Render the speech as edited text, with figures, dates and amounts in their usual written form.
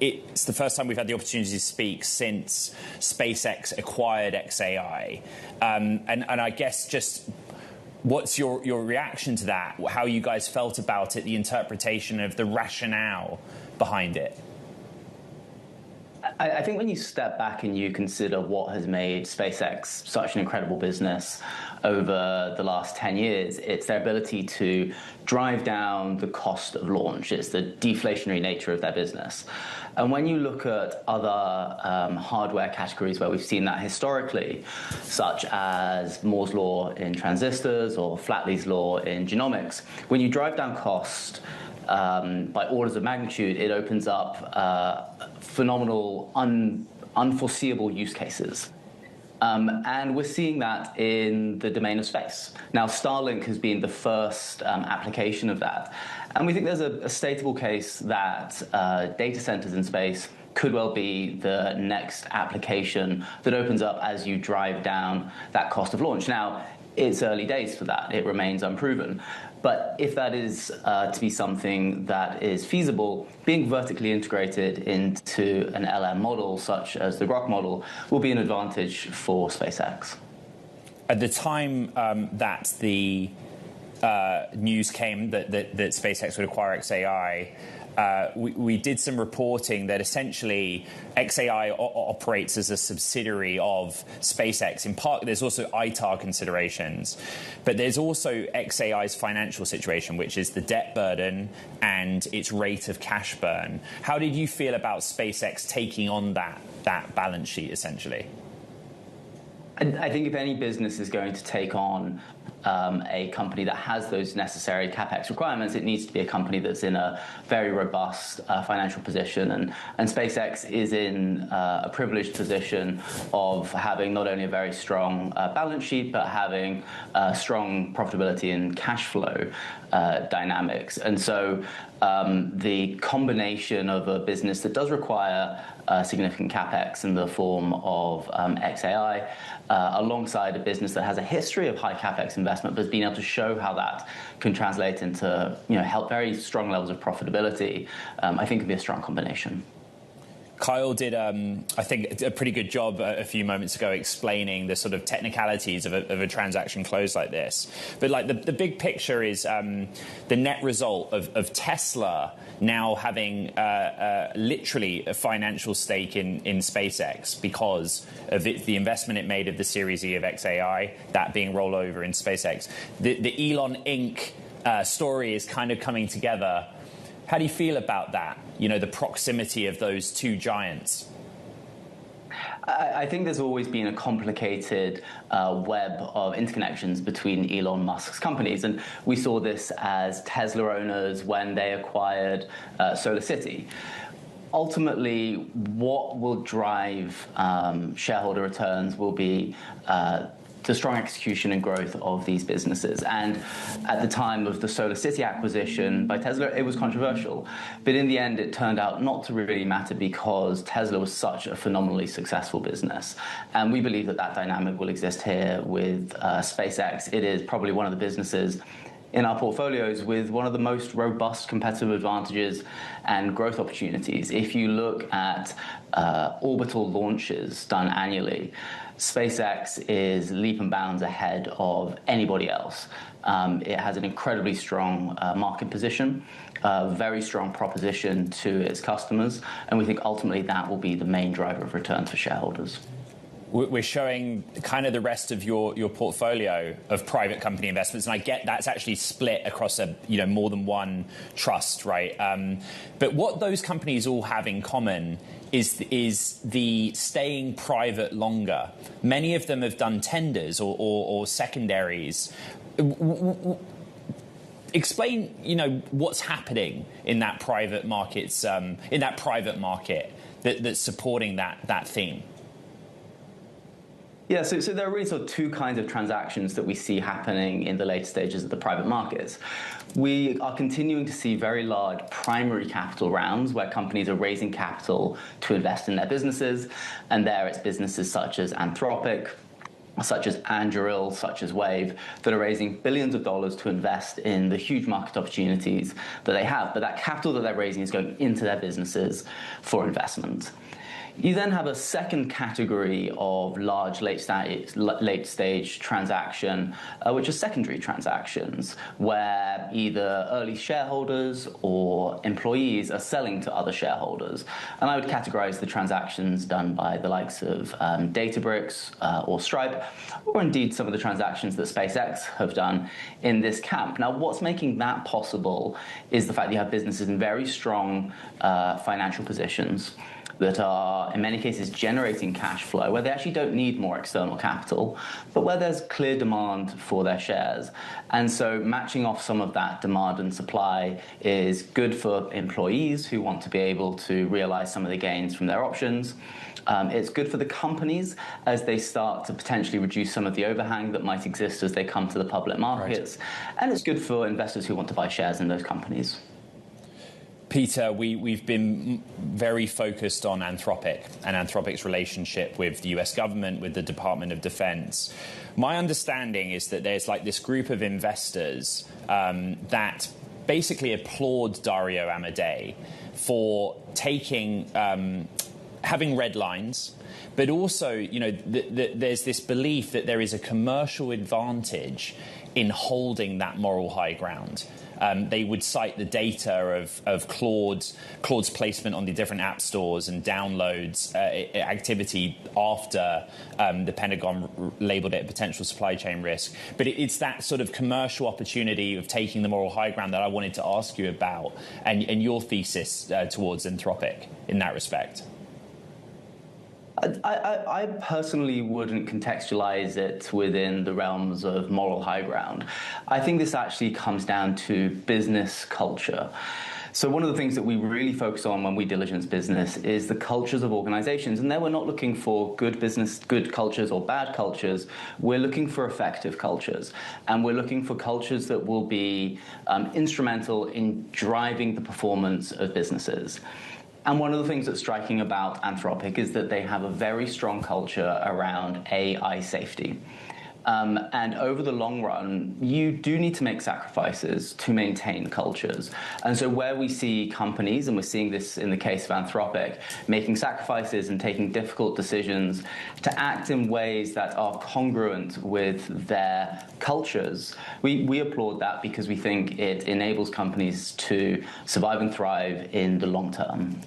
it's the first time we've had the opportunity to speak since SpaceX acquired xAI. And I guess just what's your reaction to that? How you guys felt about it, the interpretation of the rationale behind it? I think when you step back and you consider what has made SpaceX such an incredible business over the last 10 years, it's their ability to drive down the cost of launch. It's the deflationary nature of their business. And when you look at other hardware categories where we've seen that historically, such as Moore's law in transistors or Flatley's law in genomics, when you drive down cost by orders of magnitude, it opens up phenomenal, unforeseeable use cases. And we're seeing that in the domain of space. Now, Starlink has been the first application of that. And we think there's a stateable case that data centers in space could well be the next application that opens up as you drive down that cost of launch. Now, it's early days for that. It remains unproven. But if that is to be something that is feasible, being vertically integrated into an LM model, such as the Grok model, will be an advantage for SpaceX. At the time that the news came that SpaceX would acquire xAI, we did some reporting that essentially xAI operates as a subsidiary of SpaceX. In part, there's also ITAR considerations, but there's also xAI's financial situation, which is the debt burden and its rate of cash burn. How did you feel about SpaceX taking on that balance sheet, essentially? I think if any business is going to take on a company that has those necessary capex requirements, it needs to be a company that's in a very robust financial position. And SpaceX is in a privileged position of having not only a very strong balance sheet, but having strong profitability and cash flow dynamics. And so the combination of a business that does require significant capex in the form of xAI, alongside a business that has a history of high capex investment, but has been able to show how that can translate into very strong levels of profitability, I think could be a strong combination. Kyle did, I think, a pretty good job a few moments ago explaining the sort of technicalities of a transaction close like this. But like the big picture is the net result of Tesla now having literally a financial stake in SpaceX because of the investment it made of the Series E of xAI, that being rolled over in SpaceX. The Elon Inc. Story is kind of coming together. How do you feel about that? The proximity of those two giants. I think there's always been a complicated web of interconnections between Elon Musk's companies. And we saw this as Tesla owners when they acquired SolarCity. Ultimately, what will drive shareholder returns will be the strong execution and growth of these businesses. And at the time of the SolarCity acquisition by Tesla, it was controversial. But in the end, it turned out not to really matter because Tesla was such a phenomenally successful business. And we believe that dynamic will exist here with SpaceX. It is probably one of the businesses in our portfolios with one of the most robust competitive advantages and growth opportunities. If you look at orbital launches done annually, SpaceX is leap and bounds ahead of anybody else. It has an incredibly strong market position, a very strong proposition to its customers, and we think ultimately that will be the main driver of returns for shareholders. We're showing kind of the rest of your portfolio of private company investments, and I get that's actually split across more than one trust, right? But what those companies all have in common is the staying private longer. Many of them have done tenders or secondaries. Explain, what's happening in that private markets, in that private market that's supporting that theme. Yeah, so there are really sort of two kinds of transactions that we see happening in the later stages of the private markets. We are continuing to see very large primary capital rounds where companies are raising capital to invest in their businesses. And there it's businesses such as Anthropic, such as Anduril, such as Wave, that are raising billions of dollars to invest in the huge market opportunities that they have. But that capital that they're raising is going into their businesses for investment. You then have a second category of large late-stage transaction, which are secondary transactions, where either early shareholders or employees are selling to other shareholders. And I would categorize the transactions done by the likes of Databricks or Stripe, or indeed some of the transactions that SpaceX have done in this camp. Now, what's making that possible is the fact that you have businesses in very strong financial positions that are, in many cases, generating cash flow, where they actually don't need more external capital, but where there's clear demand for their shares. And so matching off some of that demand and supply is good for employees who want to be able to realize some of the gains from their options. It's good for the companies as they start to potentially reduce some of the overhang that might exist as they come to the public markets. Right. And it's good for investors who want to buy shares in those companies. Peter, we've been very focused on Anthropic and Anthropic's relationship with the US government, with the Department of Defense. My understanding is that there's like this group of investors that basically applaud Dario Amodei for taking, having red lines, but also, you know, there's this belief that there is a commercial advantage in holding that moral high ground. They would cite the data of Claude's placement on the different app stores and downloads activity after the Pentagon labeled it a potential supply chain risk. But it's that sort of commercial opportunity of taking the moral high ground that I wanted to ask you about and your thesis towards Anthropic in that respect. I personally wouldn't contextualize it within the realms of moral high ground. I think this actually comes down to business culture. So one of the things that we really focus on when we diligence business is the cultures of organizations. And there we're not looking for good cultures or bad cultures. We're looking for effective cultures. And we're looking for cultures that will be instrumental in driving the performance of businesses. And one of the things that's striking about Anthropic is that they have a very strong culture around AI safety. And over the long run, you do need to make sacrifices to maintain cultures. And so where we see companies, and we're seeing this in the case of Anthropic, making sacrifices and taking difficult decisions to act in ways that are congruent with their cultures, we applaud that because we think it enables companies to survive and thrive in the long term.